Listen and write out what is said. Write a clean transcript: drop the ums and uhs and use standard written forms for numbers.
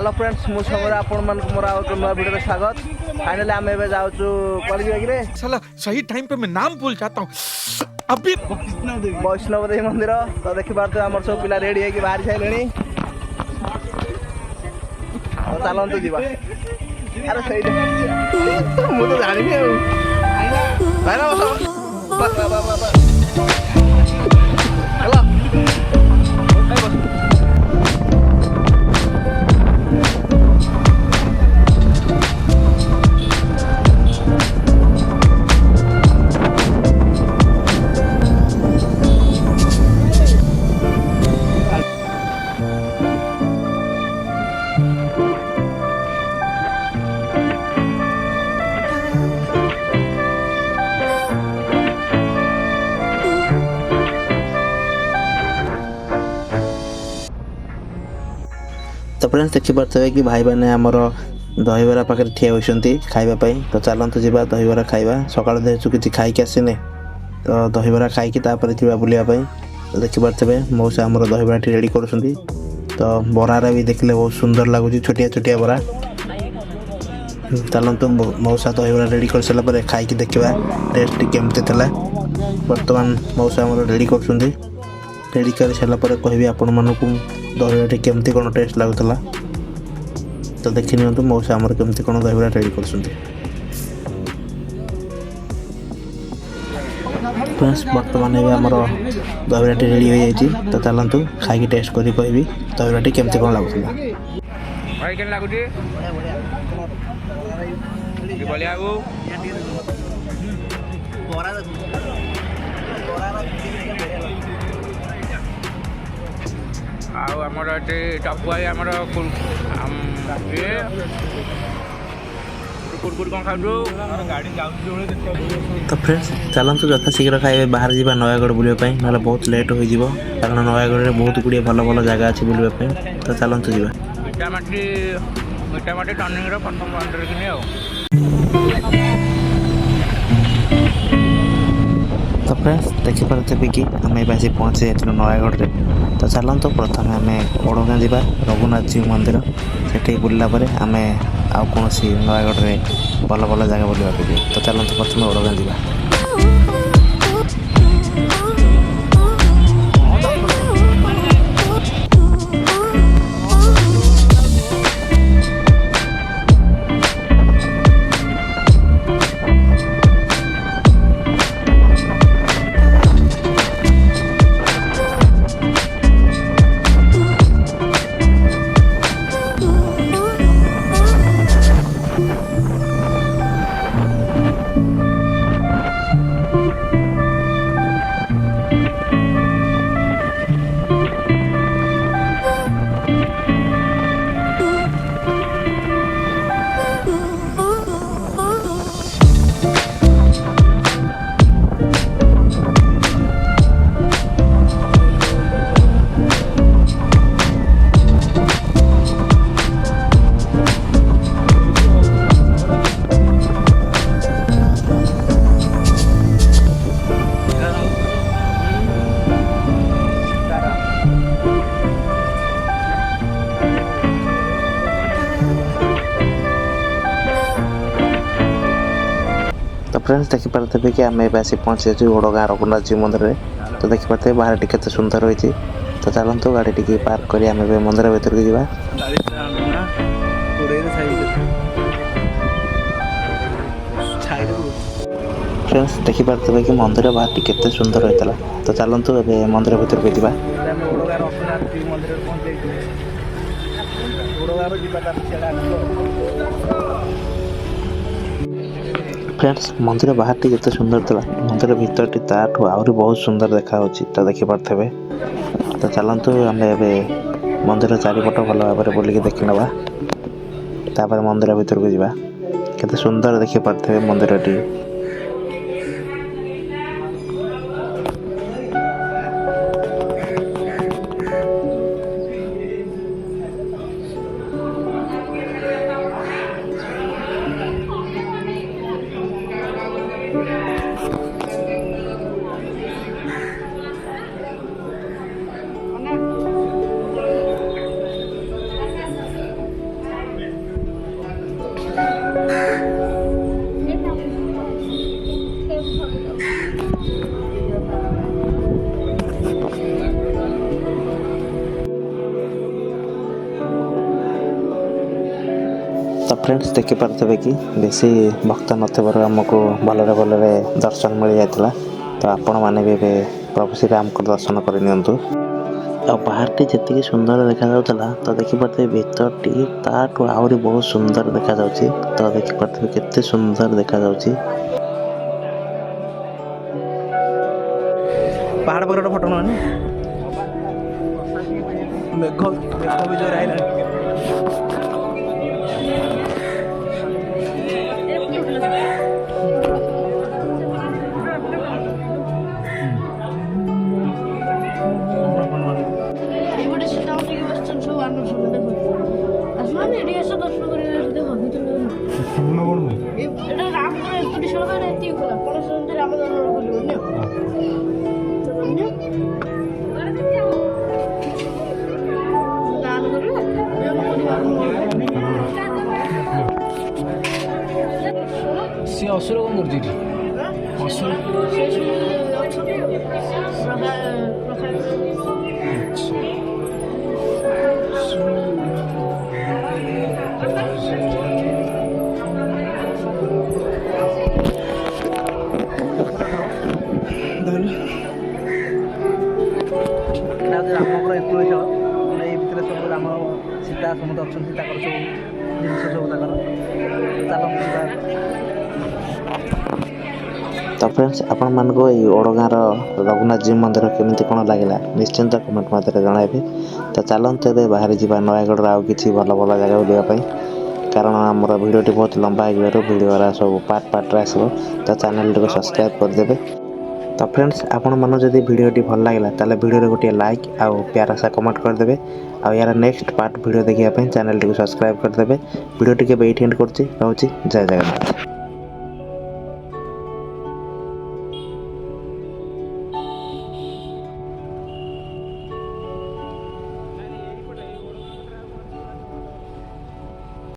Hello friends मु summer आपण मन को मोरा एक नया वीडियो में स्वागत। फाइनली हम एबे जाउछु कॉलेज रे साला सही टाइम पे मैं नाम भूल जाता हूँ अभी। वैष्णव देवी मंदिर तो देखि पारते हमर सब पिला रेडी है कि बाहर छाइलेनी तो चलन तो जीवा। अरे सही मु तो जानि नहीं भाई ना बस हेलो तो फ्रेंड्स देखी पार्थे कि भाई मैंने आमर दहीबरा पाखे ठिया होती खावाई तो चलतु जा दहीबरा खाଇବା सकाल देहु किसी खाई आसने तो दहीबरा खाई बुलापाई तो देखी पार्थे मौसा आमर दहीबरा रेडी कर तो बरार भी देखले बहुत सुंदर लगुच छोटिया छोटिया बरा। चलतु मौसा दहीबरा रेडी कर सारापर खाई देखा टेस्ट केमती था। बर्तमान मौसा आमर रेडी कर रेडी कर सारापर कह आपण मानक दहीबरा केमती कौन टेस्ट लगुला तो देखी नि मौसा आमर केमती कौन दहीबरा रेडी कर बर्तमान आमर दहीबरा रेडी हो जाए तो चलतु खाई टेस्ट करी कहबी दहीबरा केमती कौन लगुला। आमर टपुआ आमर कुरकुर कौन खाऊ तो फ्रेंड्स चलतु यथा शीघ्र खाइबे बाहर जावा नयागढ़ बुलापी ना बहुत लेट हो कारण नयागढ़ में बहुत गुड़िया भल भल जगह अच्छे बुलापी तो चलतु जा मिठामाटी टर्निंग प्रथम पॉइंट कि तो फ्रेंड्स देखी पारे कि आम ए पहुँची जाइए नयागढ़ में तो चलतु प्रथम आम ओडगाँ जा रघुनाथ जी मंदिर से बुलला आम आउ कौन नयागढ़ में भल भल जगह बुलवा तो चलतु प्रथम ओडगाँ जा। तो फ्रेंड्स देखी पारे कि आम आसी पहुँची जाइए ओडगाँ रघुनाथ जी मंदिर में तो देखी पारे बाहर टी के सुंदर रही तो चलतु गाड़ी टी पार्क कर मंदिर भीतर को जा। फ्रेंड्स देखी पारे कि मंदिर बाहर टी के सुंदर रही है तो चलतु ए मंदिर भीतर को जा। फ्रेंड्स मंदिर बाहर टी जिते सुंदर था मंदिर भीतर टी ताठू आहरी बहुत सुंदर देखा तो देखी पारे तो चलतु आम ए मंदिर चारिपट भल भाव बुलिक देखी नवा तापर मंदिर भीतर को जा केते सुंदर देखी पारे मंदिर टी। फ्रेंड्स देखिपारे कि बेसी भक्त नथिबार आमको भलरे भलरे दर्शन मिल जाता। तो आपण मैंने भी प्रभु श्री राम को दर्शन कर नियंतु। बाहर टी जी सुंदर देखा जाउतला तो देखिपारे भीतर टी ताठू आहरी बहुत सुंदर देखा जाउची। तो देखिपारे केते सुंदर देखा जाउची। पहाड़ पर फोटो ना मेघ भी जोर आइला। सी असुर कौन कर रामपुर एक भितर सब राम सीता समस्त अच्छा सब जिन सब तो फ्रेंड्स आपण मानको ये ओडगाँ रघुनाथ जी मंदिर केमिति कोन लागला निश्चिंत कमेंट माध्यम जणाइबे। तो चलते ए बाहर जावा नयगढ़ आउ किछि भल भल जगह बुलिया पई, कारण आमर भिडियोटी बहुत लंबा हो भिडियो सब पार्ट पार्ट आसो। तो चैनल को सब्सक्राइब कर देबे। तो फ्रेंड्स आपण मन जदि भिडियोटी भल लागला ताले भिडियो रे गोटे लाइक आउ प्यारा सा कमेंट कर देबे। आ यार नेक्स्ट पार्ट भिडियो देखिया पई चैनल को सब्सक्राइब कर देबे। भिडियोटी के एंड करछि रहउछि। जय जगन्नाथ।